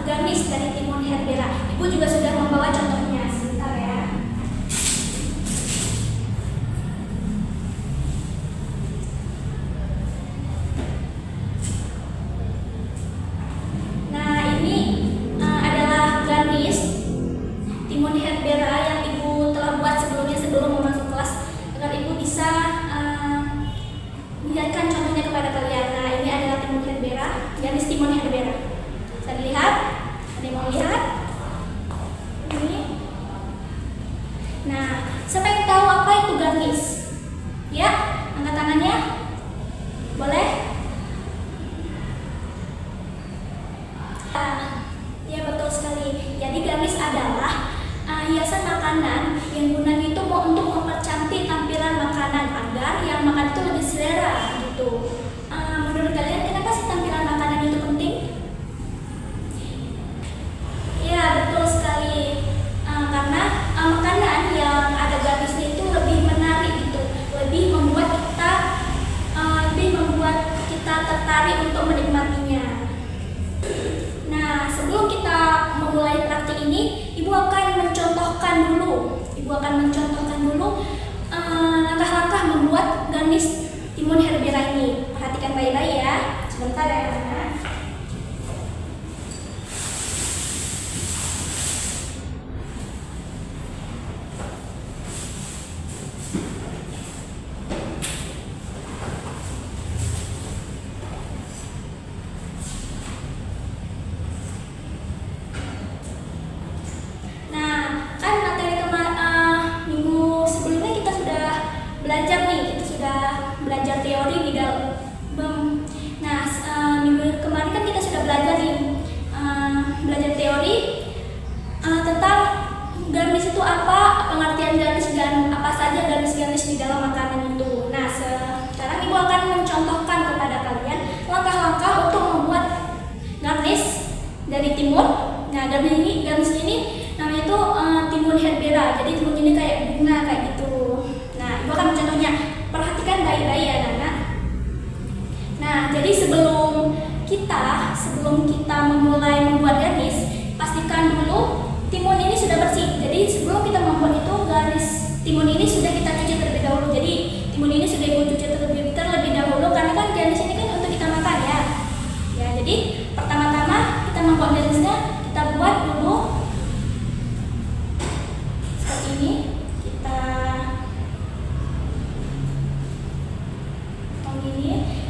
garnish dari timun herbera. Ibu juga sudah membawa contohnya. Sebentar ya. Nah, ini adalah garnish timun herbera yang ibu telah buat sebelumnya sebelum mau masuk kelas, agar ibu bisa melihatkan contohnya kepada kalian. Nah, ini adalah timun herbera, garnish timun herbera. Bisa dilihat? Ada yang mau lihat? Ini. Nah, siapa yang tahu apa itu garnish? Ya, angkat tangannya. Boleh? Ya, betul sekali. Jadi garnish adalah hiasan makanan yang gunanya itu untuk mempercantik tampilan makanan agar yang makan itu lebih selera gitu. Menurut kalian kenapa sih tampilan makanan itu penting? Ya, betul sekali. Karena makanan yang ada garnishnya itu lebih menarik gitu, lebih membuat kita tertarik untuk menikmatinya. Nah, sebelum kita memulai praktik ini, Ibu akan mencontohkan dulu langkah-langkah membuat garnish timun herbera ini. Perhatikan baik-baik ya. Sebentar ya, anak. Belajar teori di dalam. Nah, minggu kemarin kan kita sudah belajar teori tentang garnish itu apa, pengertian garnish dan apa saja garnish di dalam makanan itu. Nah, sekarang Ibu akan mencontohkan kepada kalian langkah-langkah untuk membuat garnish dari timun. Nah, garnish ini namanya itu timun herbera. Jadi timun ini kayak bunga kayak gitu. Nah, Ibu akan mencontohnya. Perhatikan baik-baik ya, anak. Nah, jadi sebelum kita memulai membuat garnish, pastikan dulu timun ini sudah bersih. Jadi sebelum kita membuat itu garnish timun ini sudah kita cuci terlebih dahulu. Jadi timun ini sudah Ibu cuci terlebih dahulu karena kan garnish ini kan untuk kita makan ya. Ya, jadi pertama-tama kita membuat garnishnya, kita buat dulu seperti ini.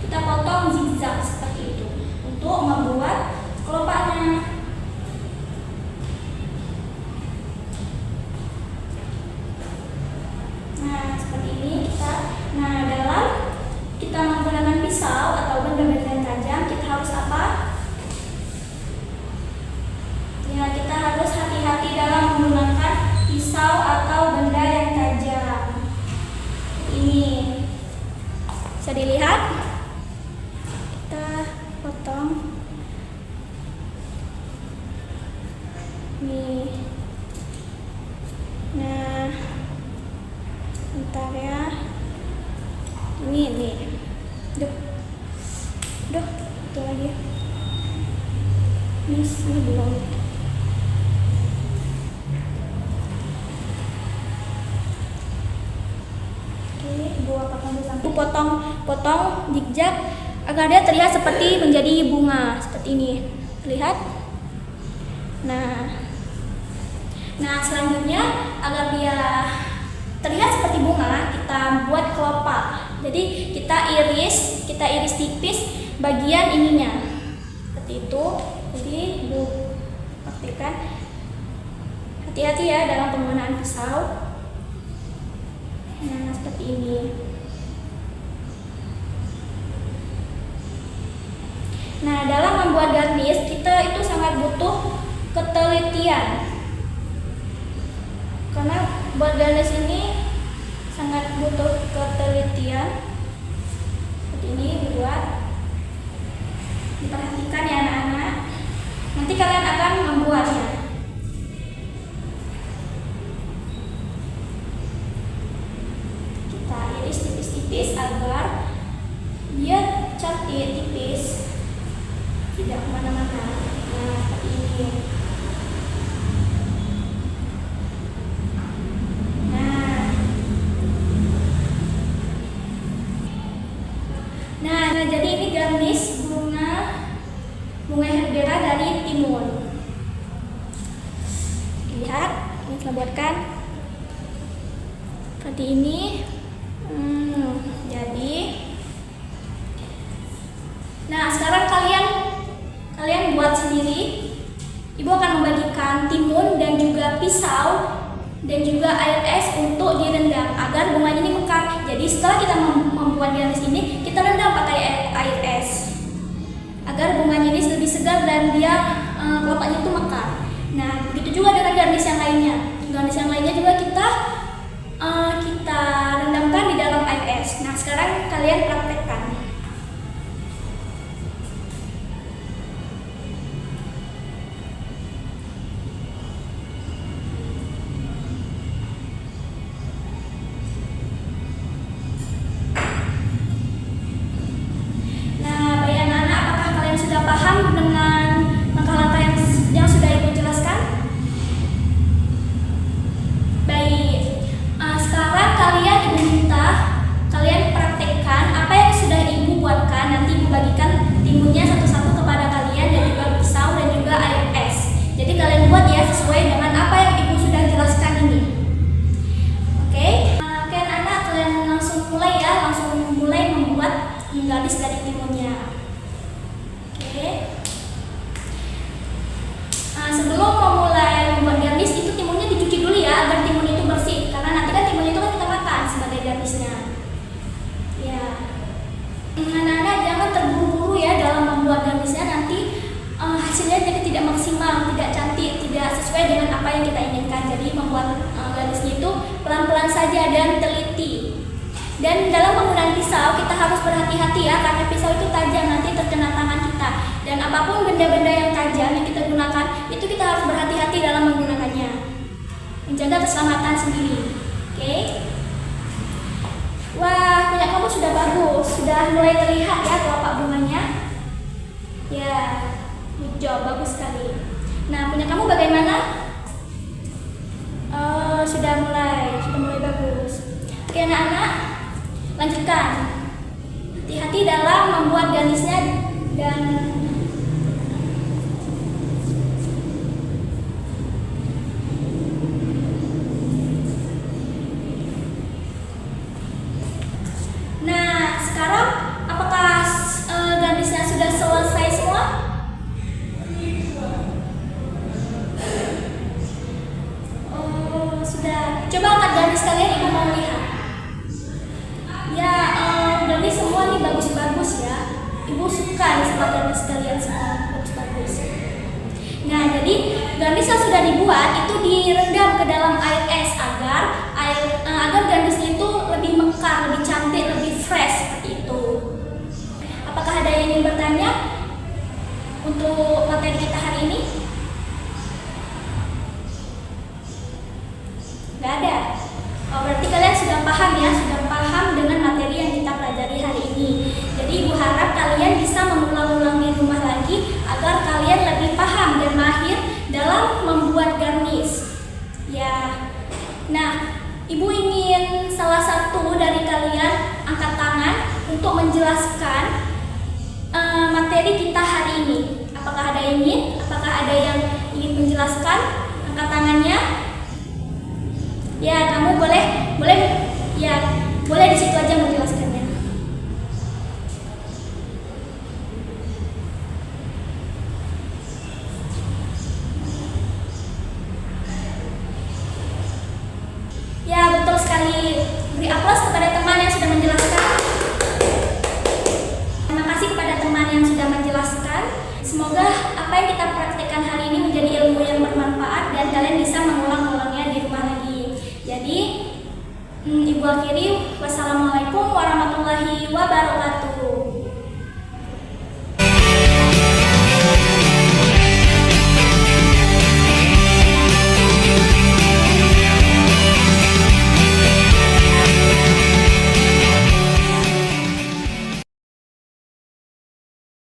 Kita potong zigzag seperti itu untuk membuat kelopaknya. Nah, seperti ini dalam kita menggunakan pisau atau benda-benda yang tajam, kita harus apa? Ya, kita harus hati-hati dalam menggunakan pisau atau benda yang tajam. Ini bisa dilihat. Potong nih. Nah, bentar ya. Ini duh itu lagi. Ini belum. Oke, Ibu akan potong zigzag agar dia terlihat seperti menjadi bunga seperti ini. Lihat. Nah, selanjutnya agar dia terlihat seperti bunga, kita buat kelopak. Jadi kita iris tipis bagian ininya. Seperti itu. Jadi Ibu pastikan hati-hati ya dalam penggunaan pisau. Nah, seperti ini. Nah, dalam membuat garnish kita itu sangat butuh ketelitian. Karena buat garnish ini sangat butuh ketelitian. Seperti ini dibuat. Diperhatikan ya anak-anak. Nanti kalian akan membuatnya. Kita iris tipis-tipis agar dia cantik tipis. Tidak kemana-mana. Nah, seperti ini. Nah, jadi ini gamis bunga herbera dari timun. Lihat, ini saya buatkan seperti ini. Jadi, nah sekarang kalian buat sendiri. Ibu akan membagikan timun dan juga pisau dan juga air es untuk direndam agar bunganya ini mekar. Jadi setelah kita membuat gamis ini, kita rendam pakai air es agar bunganya ini lebih segar dan dia kelopaknya itu mekar. Nah, begitu juga dengan gamis yang lainnya. Gamis yang lainnya juga kita rendamkan di dalam air es. Nah, sekarang kalian praktekkan. Paham dengan langkah-langkah yang sudah Ibu jelaskan? Baik, sekarang Ibu minta kalian praktekkan apa yang sudah Ibu buatkan. Nanti Ibu bagikan timunnya satu-satu kepada kalian dan juga pisau dan juga air es. Jadi kalian buat ya sesuai dengan apa yang Ibu sudah jelaskan ini. Oke, anak-anak, kalian langsung mulai membuat gamis dari timunnya. Sebelum memulai membuat gamis itu timunnya dicuci dulu ya agar timun itu bersih, karena nanti kan timun itu kan kita makan sebagai gamisnya. Ya, anak-anak jangan terburu-buru ya dalam membuat gamisnya, nanti hasilnya jadi tidak maksimal, tidak cantik, tidak sesuai dengan apa yang kita inginkan. Jadi membuat gamisnya itu pelan-pelan saja dan teliti. Dan dalam penggunaan pisau kita harus berhati-hati ya, karena pisau itu tajam, nanti terkena tangan kita. Dan apapun benda-benda yang tajam yang kita gunakan, itu kita harus berhati-hati dalam menggunakannya, menjaga keselamatan sendiri. Oke? Wah, punya kamu sudah bagus, sudah mulai terlihat ya kelopak bunganya. Ya, good job, bagus sekali. Nah, punya kamu bagaimana? Sudah mulai bagus. Oke anak-anak, lanjutkan. Hati-hati dalam membuat gamisnya dan sekarang apakah gamisnya sudah selesai semua? Sudah. Coba angkat gamis kalian, Ibu mau lihat. Ya, gamis semua nih bagus-bagus ya. Ibu suka nih sama gamis kalian semua, bagus-bagus. Nah, jadi gamis yang sudah dibuat itu direndam ke dalam air es agar gamisnya itu lebih mekar, lebih cantik, lebih fresh seperti itu. Apakah ada yang ingin bertanya untuk materi kita hari ini? Nggak ada. Oh, berarti kalian sudah paham ya, sudah paham dengan materi yang kita pelajari hari ini. Jadi Ibu harap kalian bisa mengulang-ulang di rumah lagi agar kalian lebih paham dan mahir dalam membuat gamis. Ya. Nah, Ibu ingin salah satu dari kalian angkat tangan untuk menjelaskan materi kita hari ini. Apakah ada yang ingin? Apakah ada yang ingin menjelaskan? Angkat tangannya. Ya, kamu boleh di situ aja menjelaskannya. Ya, betul sekali. Beri aplaus kepada teman yang sudah menjelaskan. Terima kasih kepada teman yang sudah menjelaskan. Semoga apa yang kita praktekkan hari ini menjadi ilmu yang bermanfaat dan kalian bisa mengulang-ulangnya di rumah lagi. Jadi, Ibu akhiri, wassalamualaikum warahmatullahi wabarakatuh.